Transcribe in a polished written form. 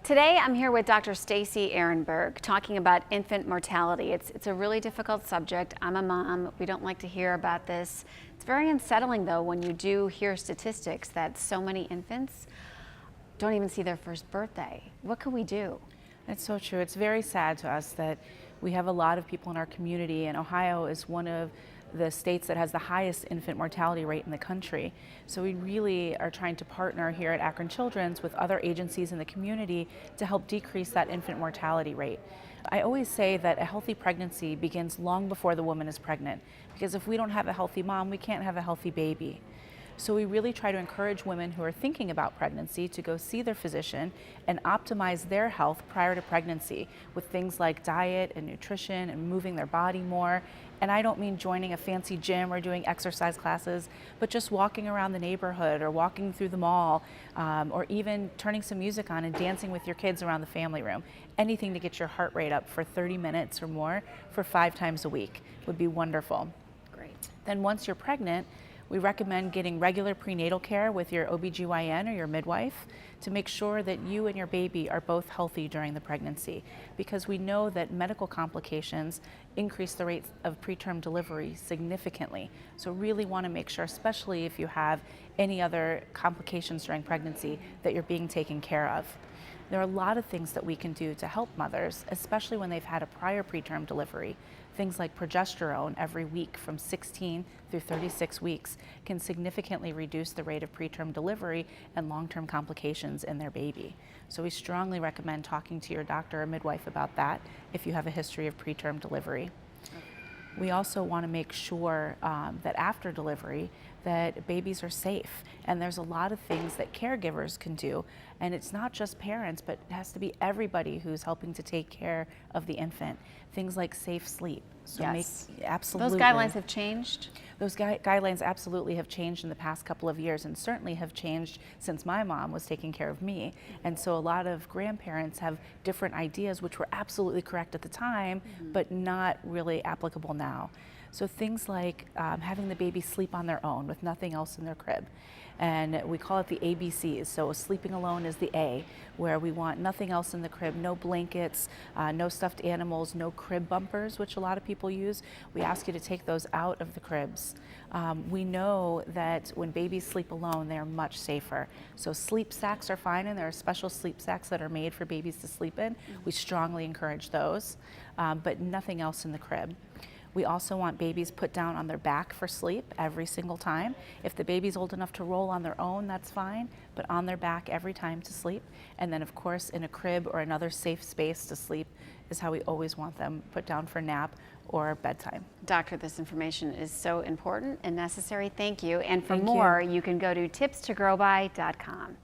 Today I'm here with Dr. Stacy Ehrenberg talking about infant mortality. It's a really difficult subject. I'm a mom. We don't like to hear about this. It's very unsettling though when you do hear statistics that so many infants don't even see their first birthday. What can we do? That's so true. It's very sad to us that we have a lot of people in our community, and Ohio is one of the states that has the highest infant mortality rate in the country. So we really are trying to partner here at Akron Children's with other agencies in the community to help decrease that infant mortality rate. I always say that a healthy pregnancy begins long before the woman is pregnant, because if we don't have a healthy mom, we can't have a healthy baby. So we really try to encourage women who are thinking about pregnancy to go see their physician and optimize their health prior to pregnancy with things like diet and nutrition and moving their body more. And I don't mean joining a fancy gym or doing exercise classes, but just walking around the neighborhood or walking through the mall, or even turning some music on and dancing with your kids around the family room. Anything to get your heart rate up for 30 minutes or more for 5 times a week would be wonderful. Great. Then once you're pregnant, we recommend getting regular prenatal care with your OBGYN or your midwife to make sure that you and your baby are both healthy during the pregnancy, because we know that medical complications increase the rate of preterm delivery significantly. So really want to make sure, especially if you have any other complications during pregnancy, that you're being taken care of. There are a lot of things that we can do to help mothers, especially when they've had a prior preterm delivery. Things like progesterone every week from 16 through 36 weeks can significantly reduce the rate of preterm delivery and long-term complications in their baby. So we strongly recommend talking to your doctor or midwife about that if you have a history of preterm delivery. We also want to make sure that after delivery that babies are safe, and there's a lot of things that caregivers can do, and it's not just parents, but it has to be everybody who's helping to take care of the infant. Things like safe sleep. So Yes. absolutely. Those guidelines have changed? Those guidelines absolutely have changed in the past couple of years, and certainly have changed since my mom was taking care of me. And so a lot of grandparents have different ideas which were absolutely correct at the time, but not really applicable now. So things like having the baby sleep on their own with nothing else in their crib. And we call it the ABCs. So sleeping alone is the A, where we want nothing else in the crib, no blankets, no stuffed animals, no crib bumpers, which a lot of people use. We ask you to take those out of the cribs. We know that when babies sleep alone, they're much safer. So sleep sacks are fine, and there are special sleep sacks that are made for babies to sleep in. We strongly encourage those, but nothing else in the crib. We also want babies put down on their back for sleep every single time. If the baby's old enough to roll on their own, that's fine, but on their back every time to sleep. And then of course in a crib or another safe space to sleep is how we always want them put down for nap or bedtime. Doctor, this information is so important and necessary. Thank you. And for Thank more, you. you can go to tipstogrowby.com.